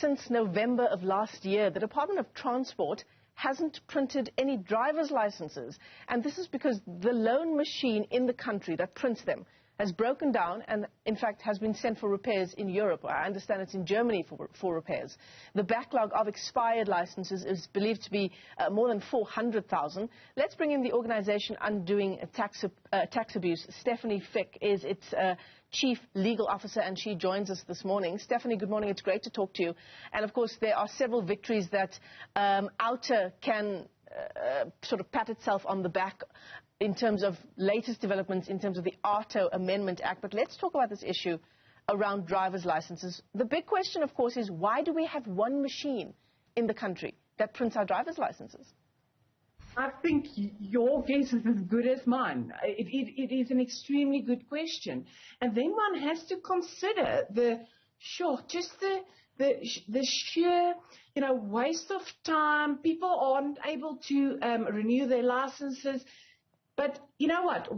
since November of last year, the Department of Transport hasn't printed any driver's licenses. And this is because the lone machine in the country that prints them has broken down and, in fact, has been sent for repairs in Europe. I understand it's in Germany for repairs. The backlog of expired licenses is believed to be more than 400,000. Let's bring in the organization Undoing Tax Abuse. Stefanie Fick is its Chief Legal Officer, and she joins us this morning. Stefanie, good morning. It's great to talk to you. And, of course, there are several victories that OUTA can sort of pat itself on the back in terms of latest developments, in terms of the OUTA Amendment Act. But let's talk about this issue around driver's licenses. The big question, of course, is why do we have one machine in the country that prints our driver's licenses? I think your guess is as good as mine. It is an extremely good question. And then one has to consider the sheer, waste of time. People aren't able to renew their licenses. But you know what?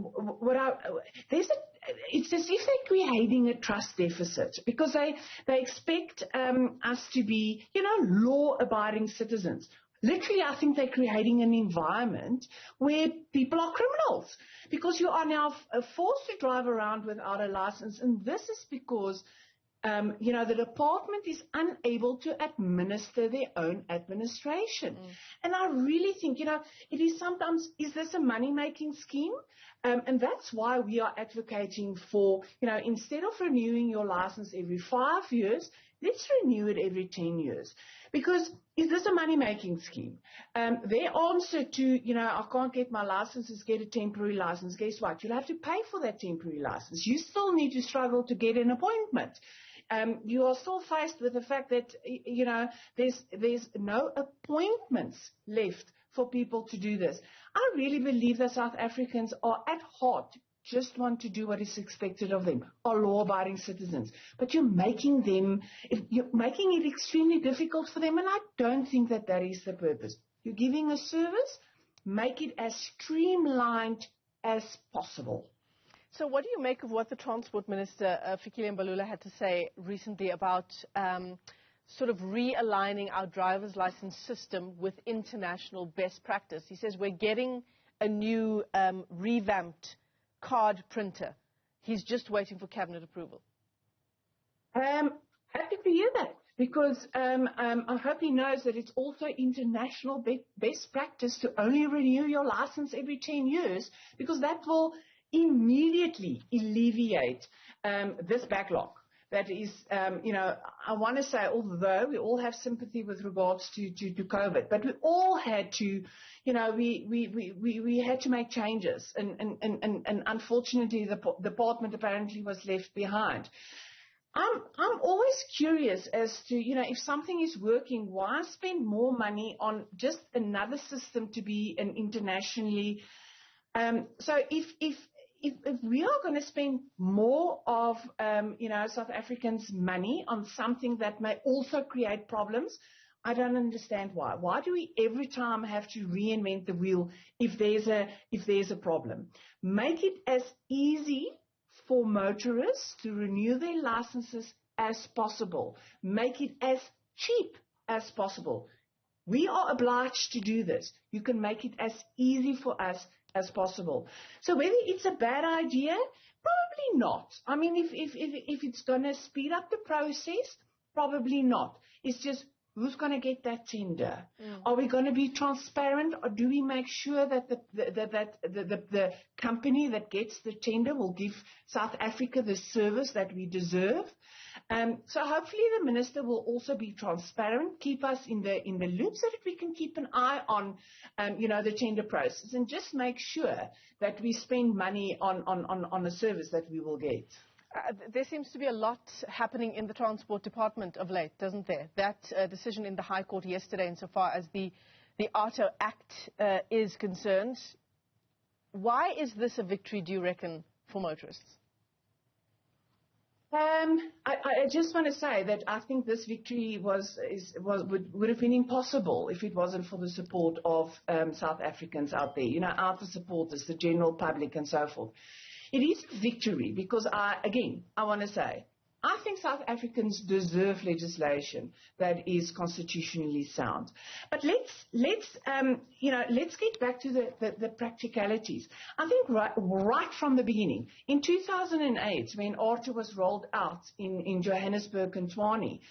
It's as if they're creating a trust deficit because they expect us to be, law-abiding citizens. Literally, I think they're creating an environment where people are criminals because you are now forced to drive around without a license. And this is because the department is unable to administer their own administration. And I really think, it is sometimes, is this a money-making scheme? And that's why we are advocating for, instead of renewing your license every 5 years, let's renew it every 10 years. Because is this a money-making scheme? Their answer to, I can't get my licenses, get a temporary license. Guess what? You'll have to pay for that temporary license. You still need to struggle to get an appointment. You are still faced with the fact that, there's no appointments left for people to do this. I really believe that South Africans are at heart just want to do what is expected of them, are law-abiding citizens. But you're making it extremely difficult for them, and I don't think that is the purpose. You're giving a service, make it as streamlined as possible. So what do you make of what the Transport Minister, Fikile Mbalula, had to say recently about sort of realigning our driver's license system with international best practice? He says we're getting a new revamped card printer. He's just waiting for cabinet approval. Happy to hear that because I hope he knows that it's also international best practice to only renew your license every 10 years because that will immediately alleviate this backlog. That is, I want to say, although we all have sympathy with regards to COVID, but we all had to, we had to make changes, and unfortunately, the department apparently was left behind. I'm always curious as to, if something is working, why spend more money on just another system to be an internationally? So if we are going to spend more of, South Africans' money on something that may also create problems, I don't understand why. Why do we every time have to reinvent the wheel if there's a problem? Make it as easy for motorists to renew their licenses as possible. Make it as cheap as possible. We are obliged to do this. You can make it as easy for us as possible. So whether it's a bad idea, probably not. I mean, if it's going to speed up the process, probably not. It's just who's going to get that tender? Are we going to be transparent, or do we make sure that the company that gets the tender will give South Africa the service that we deserve? So hopefully the minister will also be transparent, keep us in the loop so that we can keep an eye on, the tender process and just make sure that we spend money on a service that we will get. There seems to be a lot happening in the Transport Department of late, doesn't there? That decision in the High Court yesterday, insofar as the OUTA Act is concerned. Why is this a victory, do you reckon, for motorists? I just want to say that I think this victory would have been impossible if it wasn't for the support of South Africans out there, OUTA supporters, the general public and so forth. It is a victory because I want to say, I think South Africans deserve legislation that is constitutionally sound. But let's get back to the practicalities. I think right from the beginning, in 2008, when OUTA was rolled out in Johannesburg and Tshwane,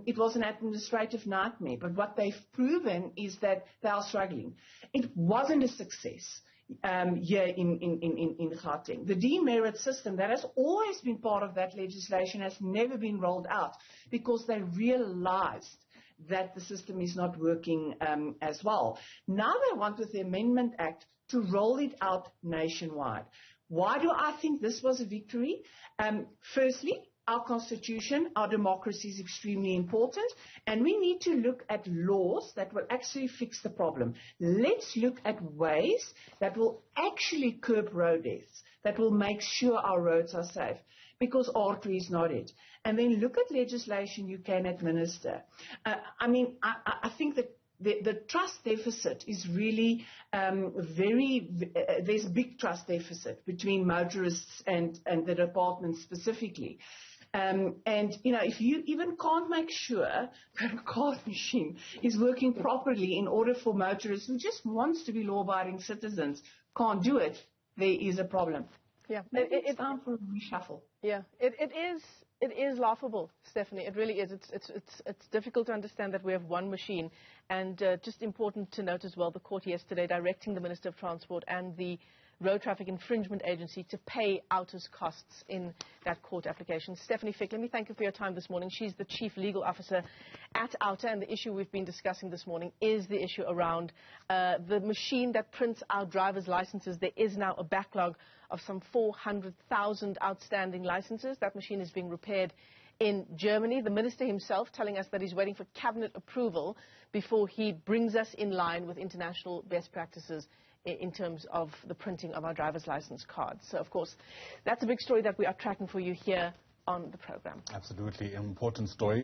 it was an administrative nightmare. But what they've proven is that they are struggling. It wasn't a success. Here in Gauteng. The demerit system that has always been part of that legislation has never been rolled out because they realized that the system is not working as well. Now they want, with the Amendment Act, to roll it out nationwide. Why do I think this was a victory? Firstly, our constitution, our democracy is extremely important, and we need to look at laws that will actually fix the problem. Let's look at ways that will actually curb road deaths, that will make sure our roads are safe, because OUTA is not it. And then look at legislation you can administer. I think that the trust deficit is really there's a big trust deficit between motorists and the department specifically. If you even can't make sure that a card machine is working properly in order for motorists who just wants to be law-abiding citizens can't do it, there is a problem. Yeah, it's time for a reshuffle. Yeah, it is laughable, Stefanie. It really is. It's difficult to understand that we have one machine, and just important to note as well, the court yesterday directing the Minister of Transport and the Road Traffic Infringement Agency to pay OUTA's costs in that court application. Stefanie Fick, let me thank you for your time this morning. She's the Chief Legal Officer at OUTA, and the issue we've been discussing this morning is the issue around the machine that prints our driver's licenses. There is now a backlog of some 400,000 outstanding licenses. That machine is being repaired in Germany. The Minister himself telling us that he's waiting for cabinet approval before he brings us in line with international best practices in terms of the printing of our driver's license cards. So, of course, that's a big story that we are tracking for you here on the program. Absolutely important story.